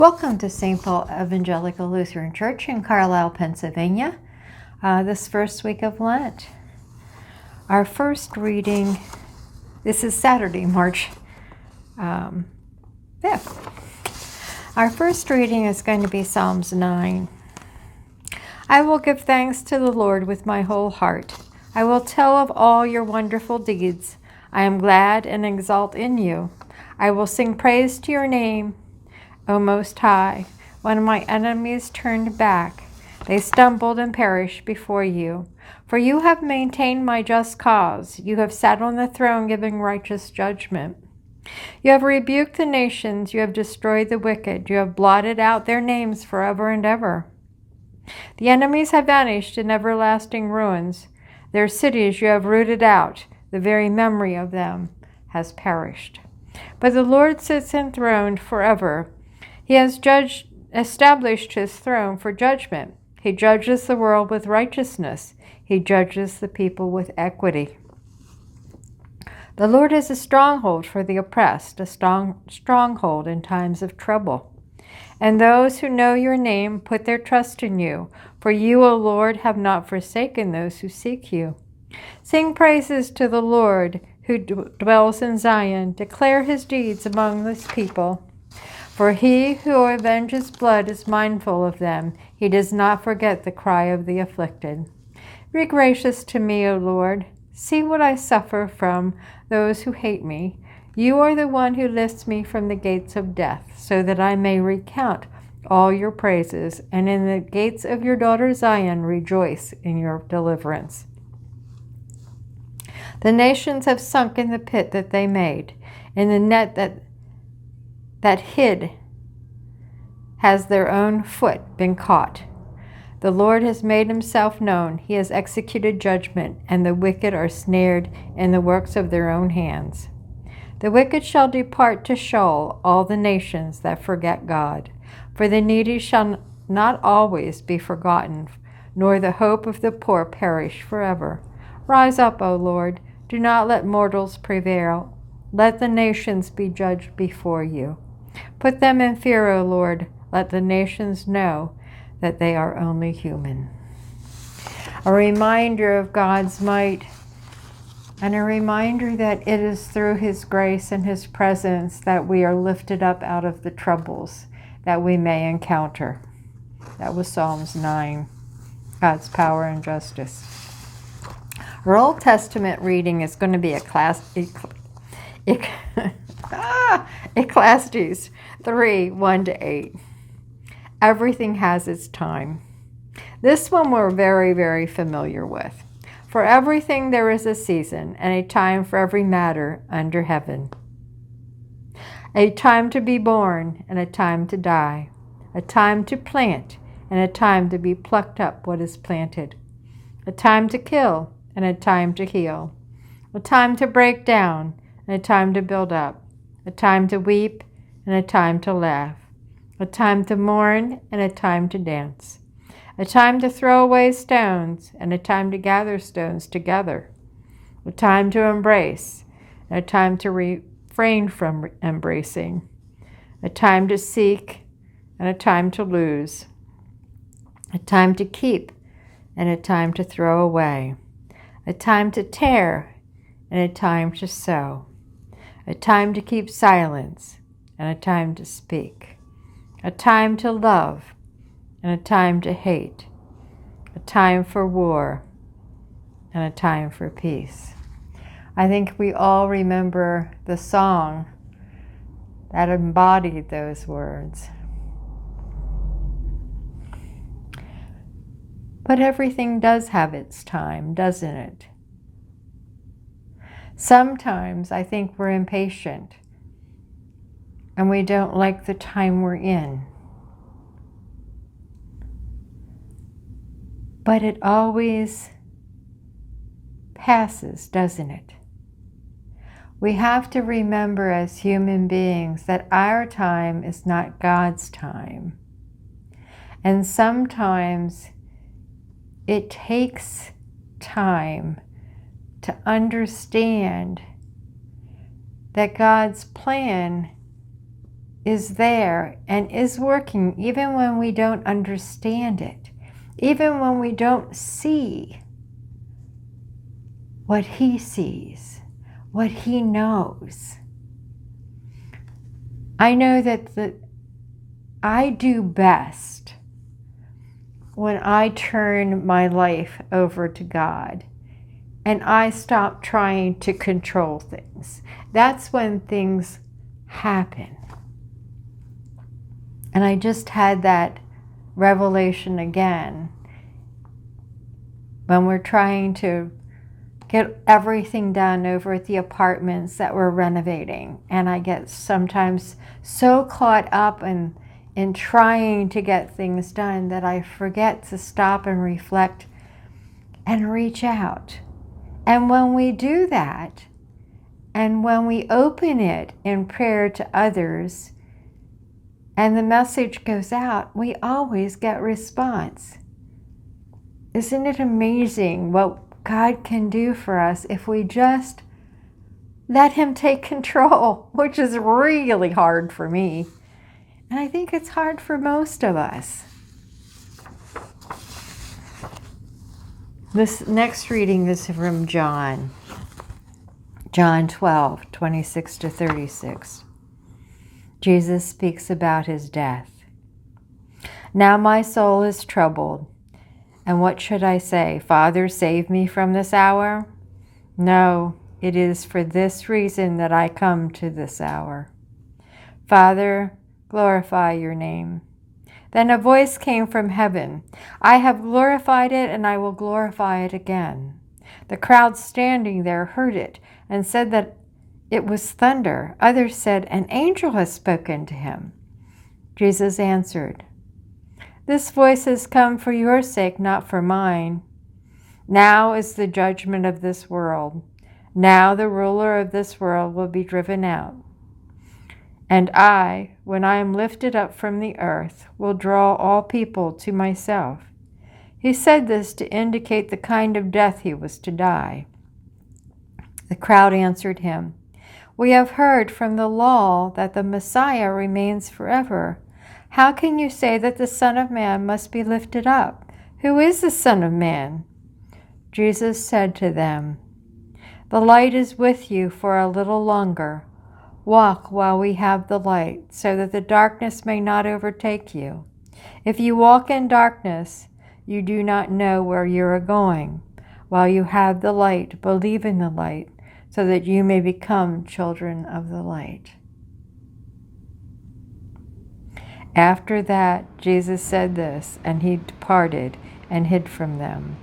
Welcome to St. Paul Evangelical Lutheran Church in Carlisle, Pennsylvania, this first week of Lent. Our first reading, this is Saturday, March 5th. Our first reading is going to be Psalms 9. I will give thanks to the Lord with my whole heart. I will tell of all your wonderful deeds. I am glad and exult in you. I will sing praise to your name, O Most High. When my enemies turned back, they stumbled and perished before you. For you have maintained my just cause. You have sat on the throne giving righteous judgment. You have rebuked the nations. You have destroyed the wicked. You have blotted out their names forever and ever. The enemies have vanished in everlasting ruins. Their cities you have rooted out. The very memory of them has perished. But the Lord sits enthroned forever. He has established his throne for judgment. He judges the world with righteousness. He judges the people with equity. The Lord is a stronghold for the oppressed, a stronghold in times of trouble. And those who know your name put their trust in you. For you, O Lord, have not forsaken those who seek you. Sing praises to the Lord who dwells in Zion. Declare his deeds among this people. For he who avenges blood is mindful of them. He does not forget the cry of the afflicted. Be gracious to me, O Lord. See what I suffer from those who hate me. You are the one who lifts me from the gates of death, so that I may recount all your praises, and in the gates of your daughter Zion rejoice in your deliverance. The nations have sunk in the pit that they made, in the net that hid has their own foot been caught. The Lord has made himself known. He has executed judgment, and the wicked are snared in the works of their own hands. The wicked shall depart to Sheol, all the nations that forget God. For the needy shall not always be forgotten, nor the hope of the poor perish forever. Rise up, O Lord. Do not let mortals prevail. Let the nations be judged before you. Put them in fear, O Lord. Let the nations know that they are only human. A reminder of God's might, and a reminder that it is through his grace and his presence that we are lifted up out of the troubles that we may encounter. That was Psalms 9, God's power and justice. Our Old Testament reading is going to be Ecclesiastes 3, 1-8. Everything has its time. This one we're very, very familiar with. For everything there is a season, and a time for every matter under heaven. A time to be born, and a time to die. A time to plant, and a time to be plucked up what is planted. A time to kill, and a time to heal. A time to break down, and a time to build up. A time to weep, and a time to laugh. A time to mourn, and a time to dance. A time to throw away stones, and a time to gather stones together. A time to embrace, and a time to refrain from embracing. A time to seek, and a time to lose. A time to keep, and a time to throw away. A time to tear, and a time to sow. A time to keep silence, and a time to speak. A time to love, and a time to hate. A time for war, and a time for peace. I think we all remember the song that embodied those words. But everything does have its time, doesn't it? Sometimes I think we're impatient and we don't like the time we're in. But it always passes, doesn't it? We have to remember as human beings that our time is not God's time. And sometimes it takes time to understand that God's plan is there and is working even when we don't understand it, even when we don't see what He sees, what He knows. I know that I do best when I turn my life over to God and I stop trying to control things. That's when things happen. And I just had that revelation again when we're trying to get everything done over at the apartments that we're renovating. And I get sometimes so caught up in trying to get things done that I forget to stop and reflect and reach out. And when we do that, and when we open it in prayer to others, and the message goes out, we always get response. Isn't it amazing what God can do for us if we just let Him take control, which is really hard for me. And I think it's hard for most of us. This next reading is from John 12, 26 to 36. Jesus speaks about His death. Now my soul is troubled. And what should I say? Father, save me from this hour? No, it is for this reason that I come to this hour. Father, glorify your name. Then a voice came from heaven. I have glorified it, and I will glorify it again. The crowd standing there heard it and said that it was thunder. Others said, an angel has spoken to him. Jesus answered, this voice has come for your sake, not for mine. Now is the judgment of this world. Now the ruler of this world will be driven out. And I, when I am lifted up from the earth, will draw all people to myself. He said this to indicate the kind of death he was to die. The crowd answered him, we have heard from the law that the Messiah remains forever. How can you say that the Son of Man must be lifted up? Who is the Son of Man? Jesus said to them, the light is with you for a little longer. Walk while we have the light, so that the darkness may not overtake you. If you walk in darkness, you do not know where you are going. While you have the light, believe in the light, so that you may become children of the light. After that, Jesus said this, and he departed and hid from them.